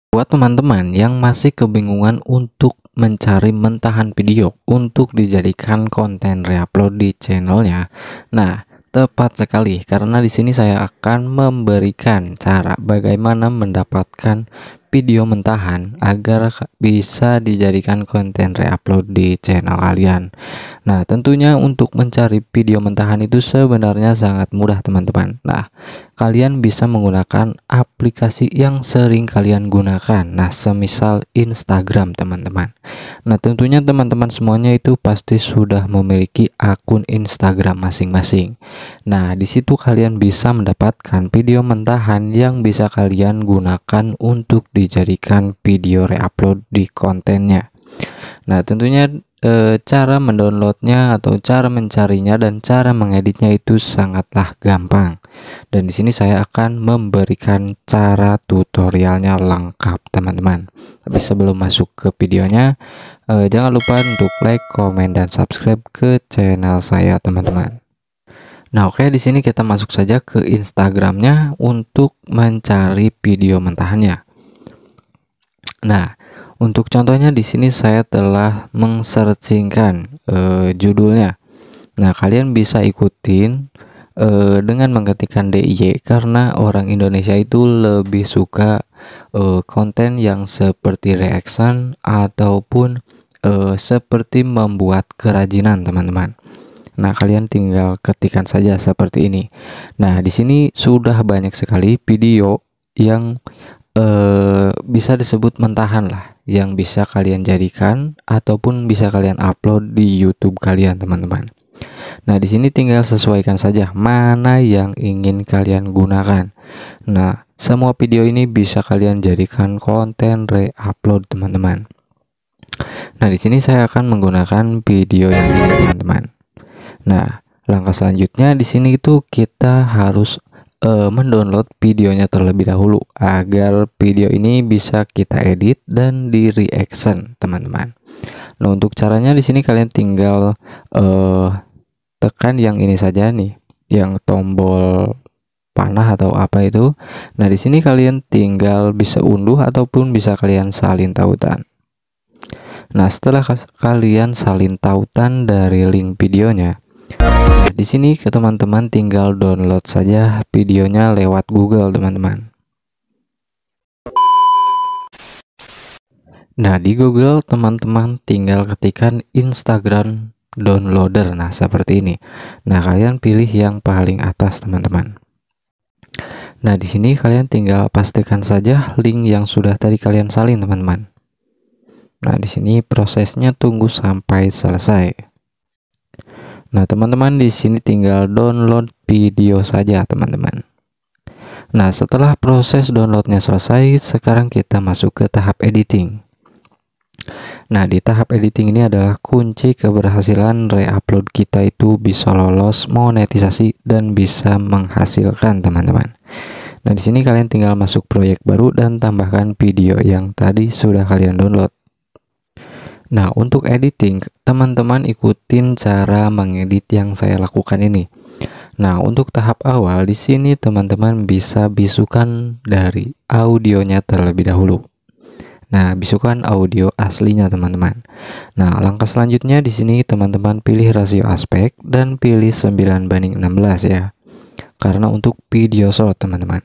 Buat teman-teman yang masih kebingungan untuk mencari mentahan video untuk dijadikan konten reupload di channelnya, nah tepat sekali karena di sini saya akan memberikan cara bagaimana mendapatkan video mentahan agar bisa dijadikan konten reupload di channel kalian. Nah, tentunya untuk mencari video mentahan itu sebenarnya sangat mudah, teman-teman. Nah, kalian bisa menggunakan aplikasi yang sering kalian gunakan. Nah, semisal Instagram, teman-teman. Nah, tentunya teman-teman semuanya itu pasti sudah memiliki akun Instagram masing-masing. Nah, di situ kalian bisa mendapatkan video mentahan yang bisa kalian gunakan untuk dijadikan video reupload di kontennya. Nah, tentunya cara mendownloadnya atau cara mencarinya dan cara mengeditnya itu sangatlah gampang. Dan di sini saya akan memberikan cara tutorialnya lengkap, teman-teman. Tapi sebelum masuk ke videonya, jangan lupa untuk like, komen, dan subscribe ke channel saya, teman-teman. Nah, oke, di sini kita masuk saja ke Instagramnya untuk mencari video mentahannya. Nah, untuk contohnya di sini saya telah mengsearchingkan judulnya. Nah, kalian bisa ikutin dengan mengetikkan DIY karena orang Indonesia itu lebih suka konten yang seperti reaction ataupun seperti membuat kerajinan, teman-teman. Nah, kalian tinggal ketikkan saja seperti ini. Nah, di sini sudah banyak sekali video yang bisa disebut mentahan lah, yang bisa kalian jadikan ataupun bisa kalian upload di YouTube kalian, teman-teman. Nah, di sini tinggal sesuaikan saja mana yang ingin kalian gunakan. Nah, semua video ini bisa kalian jadikan konten re-upload, teman-teman. Nah, di sini saya akan menggunakan video yang ini, teman-teman. Nah, langkah selanjutnya di sini itu kita harus mendownload videonya terlebih dahulu agar video ini bisa kita edit dan di reaction, teman-teman. Nah, untuk caranya di sini kalian tinggal tekan yang ini saja nih, yang tombol panah atau apa itu. Nah, di sini kalian tinggal bisa unduh ataupun bisa kalian salin tautan. Nah, setelah kalian salin tautan dari link videonya, di sini ke teman-teman tinggal download saja videonya lewat Google, teman-teman. Nah, di Google teman-teman tinggal ketikkan Instagram downloader. Nah, seperti ini. Nah, kalian pilih yang paling atas, teman-teman. Nah, di sini kalian tinggal pastikan saja link yang sudah tadi kalian salin, teman-teman. Nah, di sini prosesnya tunggu sampai selesai. Nah, teman-teman di sini tinggal download video saja, teman-teman. Nah, setelah proses downloadnya selesai, sekarang kita masuk ke tahap editing. Nah, di tahap editing ini adalah kunci keberhasilan reupload kita itu bisa lolos monetisasi dan bisa menghasilkan, teman-teman. Nah, di sini kalian tinggal masuk proyek baru dan tambahkan video yang tadi sudah kalian download. Nah, untuk editing, teman-teman ikutin cara mengedit yang saya lakukan ini. Nah, untuk tahap awal di sini teman-teman bisa bisukan dari audionya terlebih dahulu. Nah, bisukan audio aslinya, teman-teman. Nah, langkah selanjutnya di sini teman-teman pilih rasio aspek dan pilih 9:16 ya. Karena untuk video short, teman-teman.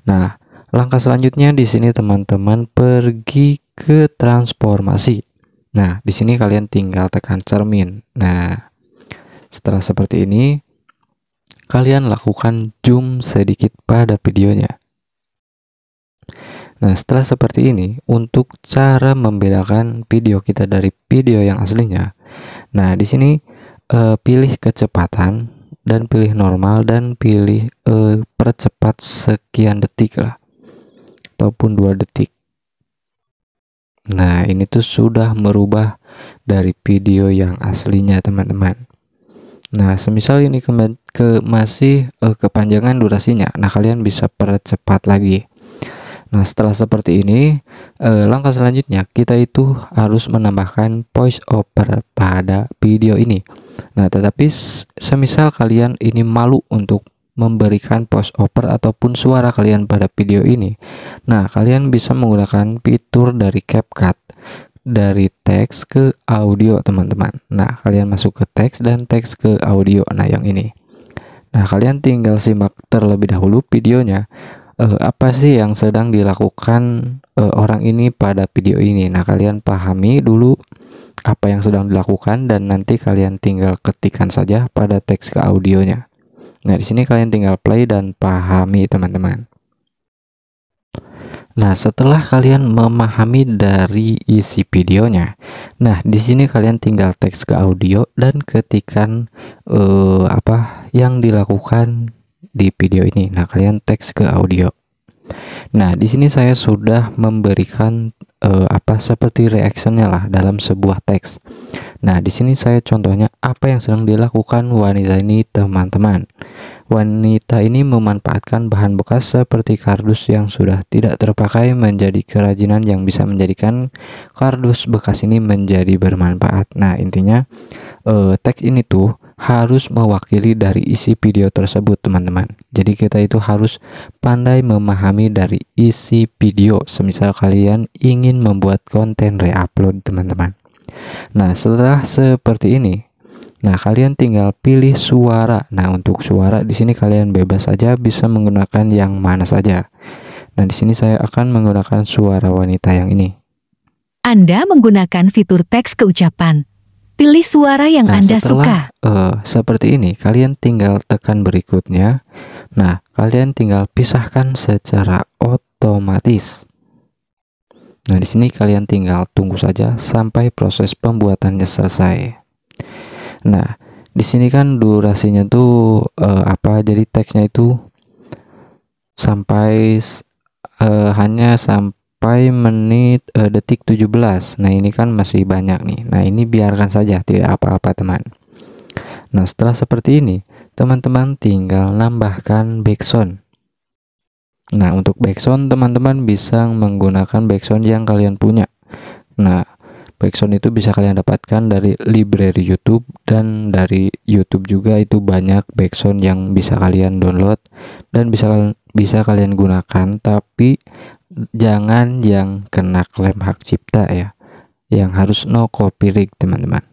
Nah, langkah selanjutnya di sini teman-teman pergi ke transformasi. Nah, di sini kalian tinggal tekan cermin. Nah, setelah seperti ini, kalian lakukan zoom sedikit pada videonya. Nah, setelah seperti ini, untuk cara membedakan video kita dari video yang aslinya, nah di sini pilih kecepatan dan pilih normal dan pilih percepat sekian detik lah, ataupun 2 detik. Nah, ini tuh sudah merubah dari video yang aslinya, teman-teman. Nah, semisal ini masih kepanjangan durasinya, nah kalian bisa percepat lagi. Nah, setelah seperti ini, langkah selanjutnya kita itu harus menambahkan voice over pada video ini. Nah, tetapi semisal kalian ini malu untuk memberikan voice over ataupun suara kalian pada video ini. Nah, kalian bisa menggunakan fitur dari CapCut, dari teks ke audio teman-teman. Nah, kalian masuk ke teks dan teks ke audio. Nah, yang ini. Nah, kalian tinggal simak terlebih dahulu videonya. Apa sih yang sedang dilakukan orang ini pada video ini? Nah, kalian pahami dulu apa yang sedang dilakukan dan nanti kalian tinggal ketikkan saja pada teks ke audionya. Nah, di sini kalian tinggal play dan pahami teman-teman. Nah, setelah kalian memahami dari isi videonya, nah di sini kalian tinggal teks ke audio dan ketikkan apa yang dilakukan di video ini. Nah, kalian teks ke audio. Nah, di sini saya sudah memberikan seperti reactionnya lah dalam sebuah teks. Nah, di sini saya contohnya apa yang sedang dilakukan wanita ini, teman-teman. Wanita ini memanfaatkan bahan bekas seperti kardus yang sudah tidak terpakai menjadi kerajinan yang bisa menjadikan kardus bekas ini menjadi bermanfaat. Nah, intinya teks ini tuh harus mewakili dari isi video tersebut, teman-teman. Jadi kita itu harus pandai memahami dari isi video. Semisal kalian ingin membuat konten reupload, teman-teman. Nah, setelah seperti ini, nah kalian tinggal pilih suara. Nah, untuk suara di sini kalian bebas saja, bisa menggunakan yang mana saja. Nah, di sini saya akan menggunakan suara wanita yang ini. Anda menggunakan fitur teks ke ucapan. Pilih suara yang Anda suka. Seperti ini, kalian tinggal tekan berikutnya. Nah, kalian tinggal pisahkan secara otomatis. Nah, di sini kalian tinggal tunggu saja sampai proses pembuatannya selesai. Nah, di sini kan durasinya tuh jadi teksnya itu sampai hanya sampai menit detik 17. Nah, ini kan masih banyak nih. Nah, ini biarkan saja, tidak apa-apa teman. Nah, setelah seperti ini, teman-teman tinggal nambahkan background. Nah, untuk background teman-teman bisa menggunakan background yang kalian punya. Nah, background itu bisa kalian dapatkan dari library YouTube, dan dari YouTube juga itu banyak background yang bisa kalian download dan bisa kalian gunakan, tapi jangan yang kena klaim hak cipta ya. Yang harus no copyright, teman-teman.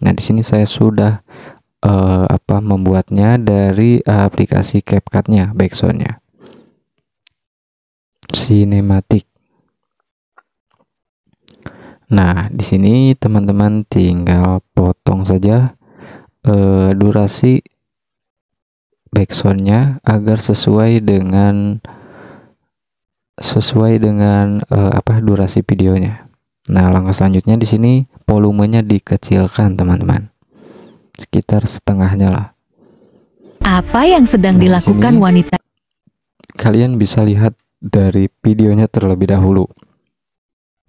Nah, di sini saya sudah membuatnya dari aplikasi CapCut-nya, background-nya. Sinematik. Nah, di sini teman-teman tinggal potong saja durasi backsoundnya agar sesuai dengan durasi videonya. Nah, langkah selanjutnya di sini volumenya dikecilkan, teman-teman, sekitar setengahnya lah. Apa yang sedang dilakukan wanita? Kalian bisa lihat dari videonya terlebih dahulu.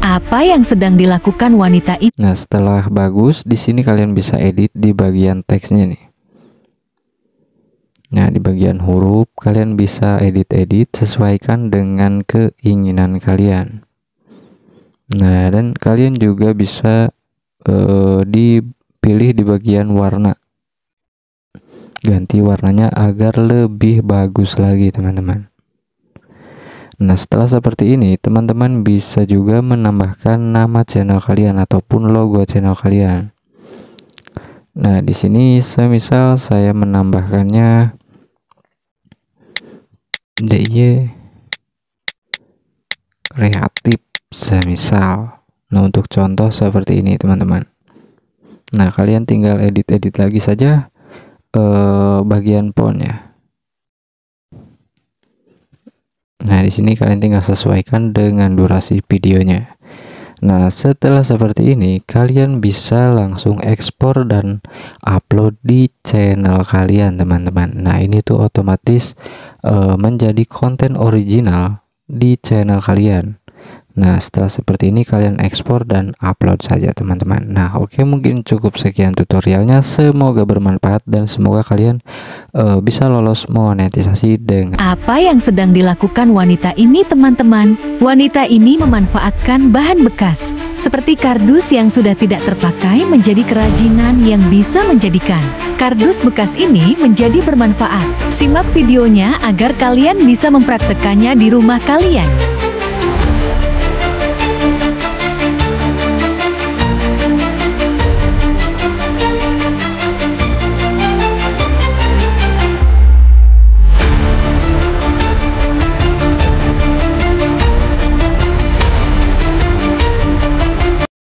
Apa yang sedang dilakukan wanita itu? Nah, setelah bagus, di sini kalian bisa edit di bagian teksnya nih. Nah, di bagian huruf kalian bisa edit-edit, sesuaikan dengan keinginan kalian. Nah, dan kalian juga bisa dipilih di bagian warna. Ganti warnanya agar lebih bagus lagi, teman-teman. Nah, setelah seperti ini, teman-teman bisa juga menambahkan nama channel kalian ataupun logo channel kalian. Nah, di sini semisal saya menambahkannya DIY kreatif semisal. Nah, untuk contoh seperti ini, teman-teman. Nah, kalian tinggal edit-edit lagi saja bagian fontnya. Nah, di sini kalian tinggal sesuaikan dengan durasi videonya. Nah, setelah seperti ini, kalian bisa langsung ekspor dan upload di channel kalian, teman-teman. Nah, ini tuh otomatis menjadi konten original di channel kalian. Nah, setelah seperti ini kalian ekspor dan upload saja teman-teman. Nah, oke, mungkin cukup sekian tutorialnya. Semoga bermanfaat dan semoga kalian bisa lolos monetisasi dengan Apa yang sedang dilakukan wanita ini, teman-teman? Wanita ini memanfaatkan bahan bekas seperti kardus yang sudah tidak terpakai menjadi kerajinan yang bisa menjadikan kardus bekas ini menjadi bermanfaat. Simak videonya agar kalian bisa mempraktekannya di rumah kalian.